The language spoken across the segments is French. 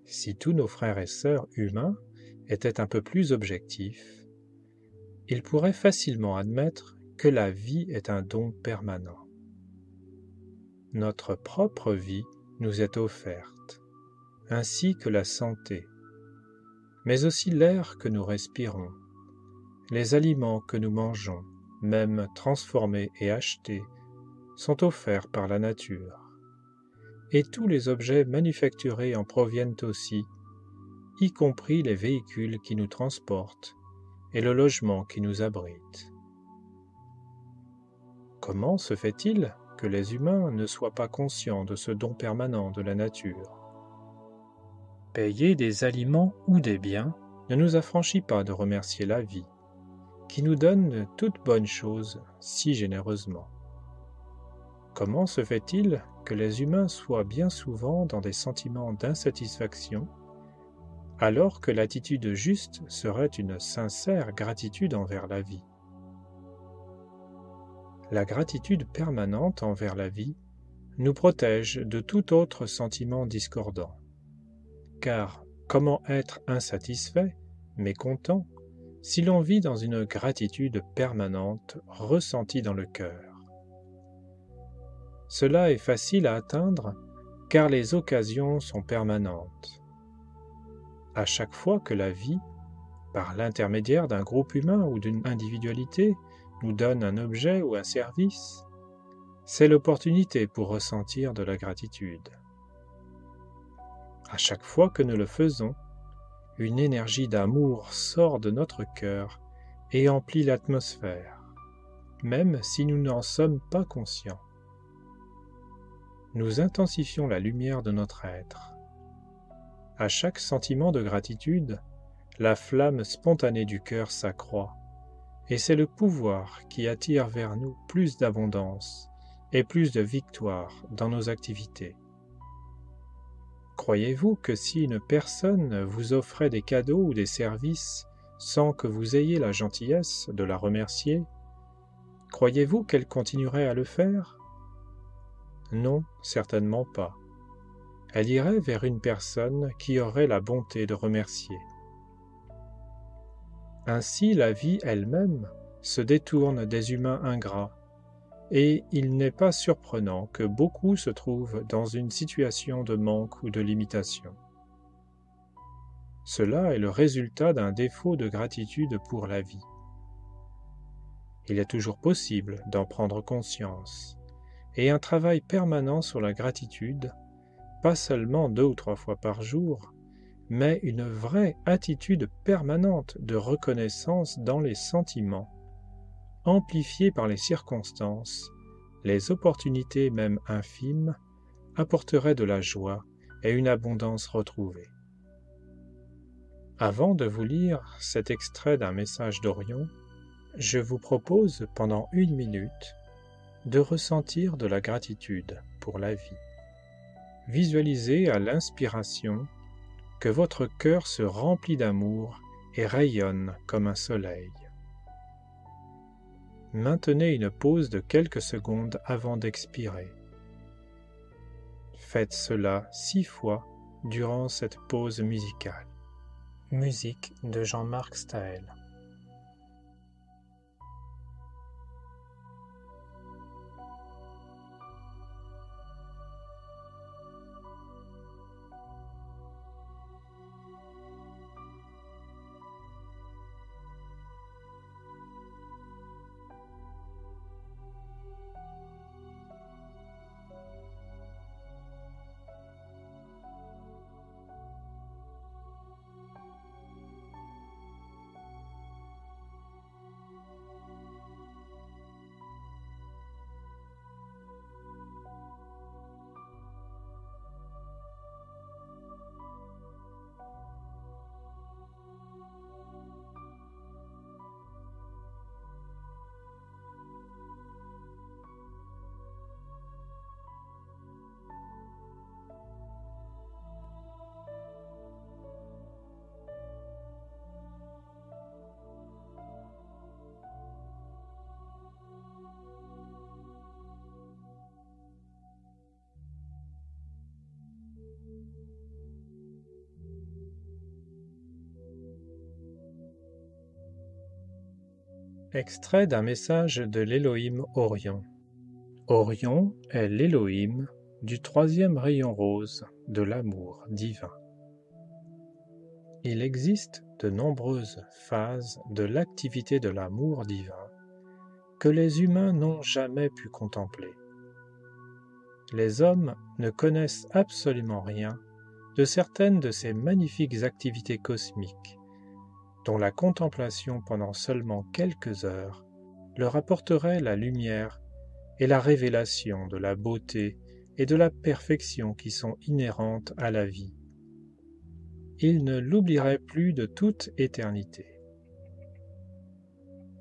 Si tous nos frères et sœurs humains étaient un peu plus objectifs, ils pourraient facilement admettre que la vie est un don permanent. Notre propre vie nous est offerte, ainsi que la santé, mais aussi l'air que nous respirons, les aliments que nous mangeons, même transformés et achetés, sont offerts par la nature. Et tous les objets manufacturés en proviennent aussi, y compris les véhicules qui nous transportent et le logement qui nous abrite. Comment se fait-il que les humains ne soient pas conscients de ce don permanent de la nature? Payer des aliments ou des biens ne nous affranchit pas de remercier la vie, qui nous donne toutes bonnes choses si généreusement. Comment se fait-il que les humains soient bien souvent dans des sentiments d'insatisfaction, alors que l'attitude juste serait une sincère gratitude envers la vie? La gratitude permanente envers la vie nous protège de tout autre sentiment discordant. Car comment être insatisfait, mécontent, si l'on vit dans une gratitude permanente ressentie dans le cœur? Cela est facile à atteindre car les occasions sont permanentes. À chaque fois que la vie, par l'intermédiaire d'un groupe humain ou d'une individualité, nous donne un objet ou un service, c'est l'opportunité pour ressentir de la gratitude. À chaque fois que nous le faisons, une énergie d'amour sort de notre cœur et emplit l'atmosphère, même si nous n'en sommes pas conscients. Nous intensifions la lumière de notre être. À chaque sentiment de gratitude, la flamme spontanée du cœur s'accroît, et c'est le pouvoir qui attire vers nous plus d'abondance et plus de victoire dans nos activités. Croyez-vous que si une personne vous offrait des cadeaux ou des services sans que vous ayez la gentillesse de la remercier, croyez-vous qu'elle continuerait à le faire? Non, certainement pas. Elle irait vers une personne qui aurait la bonté de remercier. Ainsi, la vie elle-même se détourne des humains ingrats, et il n'est pas surprenant que beaucoup se trouvent dans une situation de manque ou de limitation. Cela est le résultat d'un défaut de gratitude pour la vie. Il est toujours possible d'en prendre conscience, et un travail permanent sur la gratitude, pas seulement 2 ou 3 fois par jour, mais une vraie attitude permanente de reconnaissance dans les sentiments, amplifiée par les circonstances, les opportunités même infimes, apporterait de la joie et une abondance retrouvée. Avant de vous lire cet extrait d'un message d'Orion, je vous propose pendant 1 minute de ressentir de la gratitude pour la vie. Visualisez à l'inspiration que votre cœur se remplit d'amour et rayonne comme un soleil. Maintenez une pause de quelques secondes avant d'expirer. Faites cela 6 fois durant cette pause musicale. Musique de Jean-Marc Staël. Extrait d'un message de l'Élohim Orion. Orion est l'Élohim du troisième rayon rose de l'amour divin. Il existe de nombreuses phases de l'activité de l'amour divin que les humains n'ont jamais pu contempler. Les hommes ne connaissent absolument rien de certaines de ces magnifiques activités cosmiques, dont la contemplation pendant seulement quelques heures leur apporterait la lumière et la révélation de la beauté et de la perfection qui sont inhérentes à la vie. Ils ne l'oublieraient plus de toute éternité.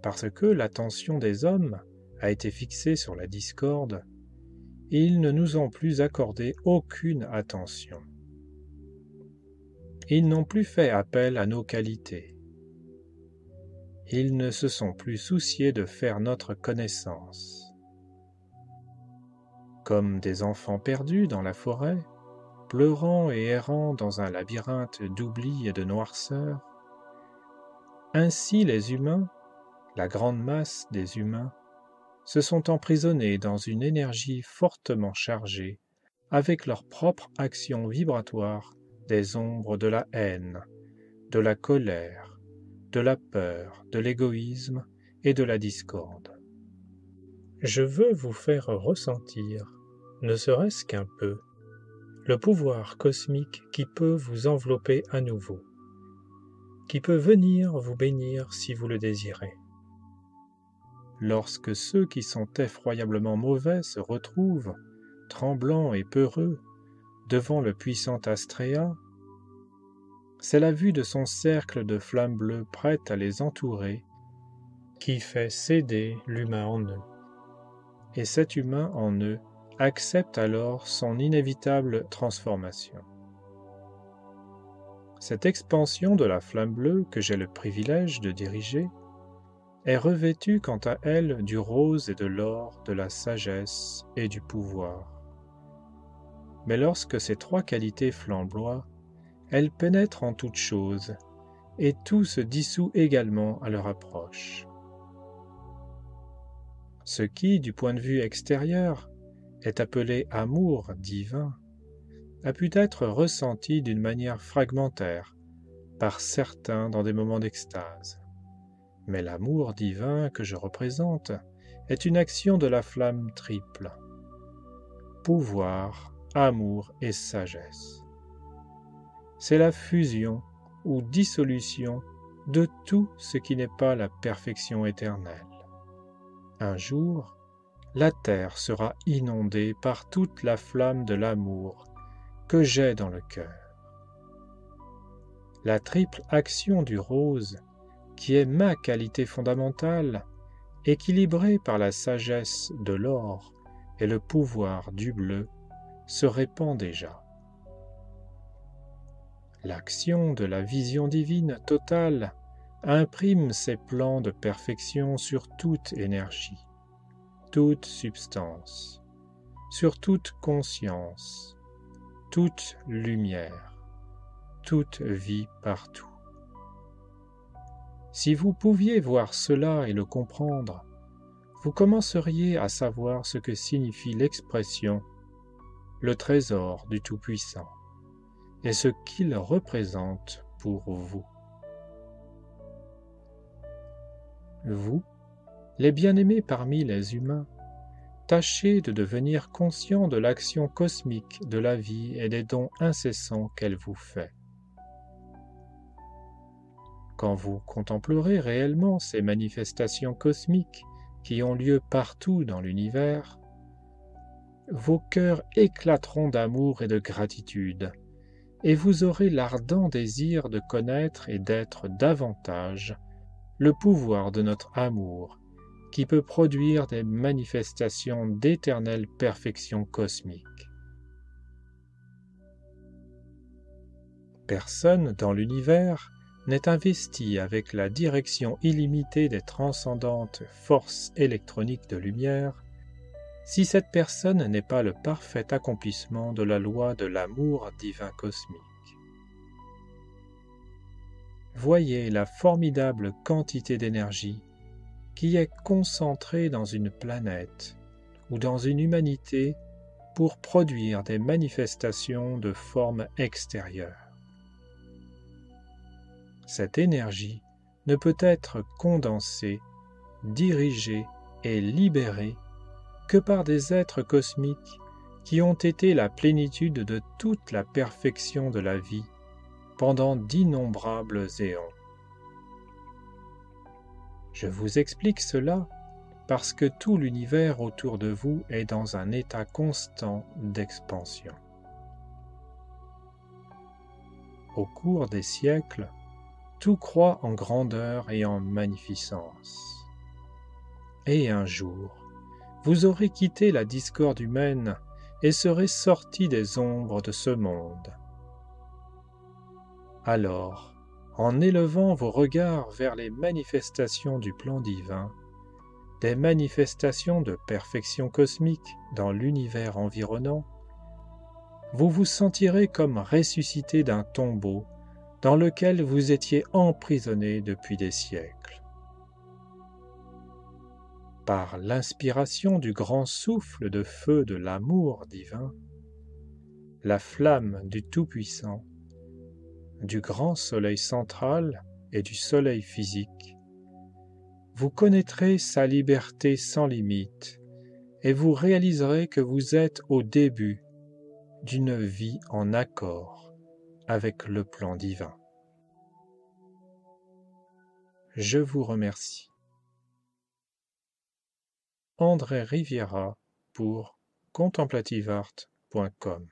Parce que l'attention des hommes a été fixée sur la discorde, ils ne nous ont plus accordé aucune attention. Ils n'ont plus fait appel à nos qualités. Ils ne se sont plus souciés de faire notre connaissance. Comme des enfants perdus dans la forêt, pleurant et errant dans un labyrinthe d'oubli et de noirceur, ainsi les humains, la grande masse des humains, se sont emprisonnés dans une énergie fortement chargée avec leur propre action vibratoire des ombres de la haine, de la colère, de la peur, de l'égoïsme et de la discorde. Je veux vous faire ressentir, ne serait-ce qu'un peu, le pouvoir cosmique qui peut vous envelopper à nouveau, qui peut venir vous bénir si vous le désirez. Lorsque ceux qui sont effroyablement mauvais se retrouvent, tremblants et peureux, devant le puissant Astréa, c'est la vue de son cercle de flammes bleues prêtes à les entourer qui fait céder l'humain en eux. Et cet humain en eux accepte alors son inévitable transformation. Cette expansion de la flamme bleue que j'ai le privilège de diriger est revêtue quant à elle du rose et de l'or, de la sagesse et du pouvoir. Mais lorsque ces trois qualités flamboient, elles pénètrent en toutes choses, et tout se dissout également à leur approche. Ce qui, du point de vue extérieur, est appelé amour divin, a pu être ressenti d'une manière fragmentaire par certains dans des moments d'extase. Mais l'amour divin que je représente est une action de la flamme triple. Pouvoir, amour et sagesse. C'est la fusion ou dissolution de tout ce qui n'est pas la perfection éternelle. Un jour, la terre sera inondée par toute la flamme de l'amour que j'ai dans le cœur. La triple action du rose, qui est ma qualité fondamentale, équilibrée par la sagesse de l'or et le pouvoir du bleu, se répand déjà. L'action de la vision divine totale imprime ses plans de perfection sur toute énergie, toute substance, sur toute conscience, toute lumière, toute vie partout. Si vous pouviez voir cela et le comprendre, vous commenceriez à savoir ce que signifie l'expression « le trésor du Tout-Puissant » et ce qu'il représente pour vous. Vous, les bien-aimés parmi les humains, tâchez de devenir conscients de l'action cosmique de la vie et des dons incessants qu'elle vous fait. Quand vous contemplerez réellement ces manifestations cosmiques qui ont lieu partout dans l'univers, vos cœurs éclateront d'amour et de gratitude, et vous aurez l'ardent désir de connaître et d'être davantage le pouvoir de notre amour qui peut produire des manifestations d'éternelle perfection cosmique. Personne dans l'univers n'est investi avec la direction illimitée des transcendantes forces électroniques de lumière si cette personne n'est pas le parfait accomplissement de la loi de l'amour divin cosmique. Voyez la formidable quantité d'énergie qui est concentré dans une planète ou dans une humanité pour produire des manifestations de forme extérieure. Cette énergie ne peut être condensée, dirigée et libérée que par des êtres cosmiques qui ont été la plénitude de toute la perfection de la vie pendant d'innombrables éons. Je vous explique cela parce que tout l'univers autour de vous est dans un état constant d'expansion. Au cours des siècles, tout croît en grandeur et en magnificence. Et un jour, vous aurez quitté la discorde humaine et serez sortis des ombres de ce monde. Alors, en élevant vos regards vers les manifestations du plan divin, des manifestations de perfection cosmique dans l'univers environnant, vous vous sentirez comme ressuscité d'un tombeau dans lequel vous étiez emprisonné depuis des siècles. Par l'inspiration du grand souffle de feu de l'amour divin, la flamme du Tout-Puissant, du grand soleil central et du soleil physique, vous connaîtrez sa liberté sans limite et vous réaliserez que vous êtes au début d'une vie en accord avec le plan divin. Je vous remercie. André Riviera pour contemplativeart.com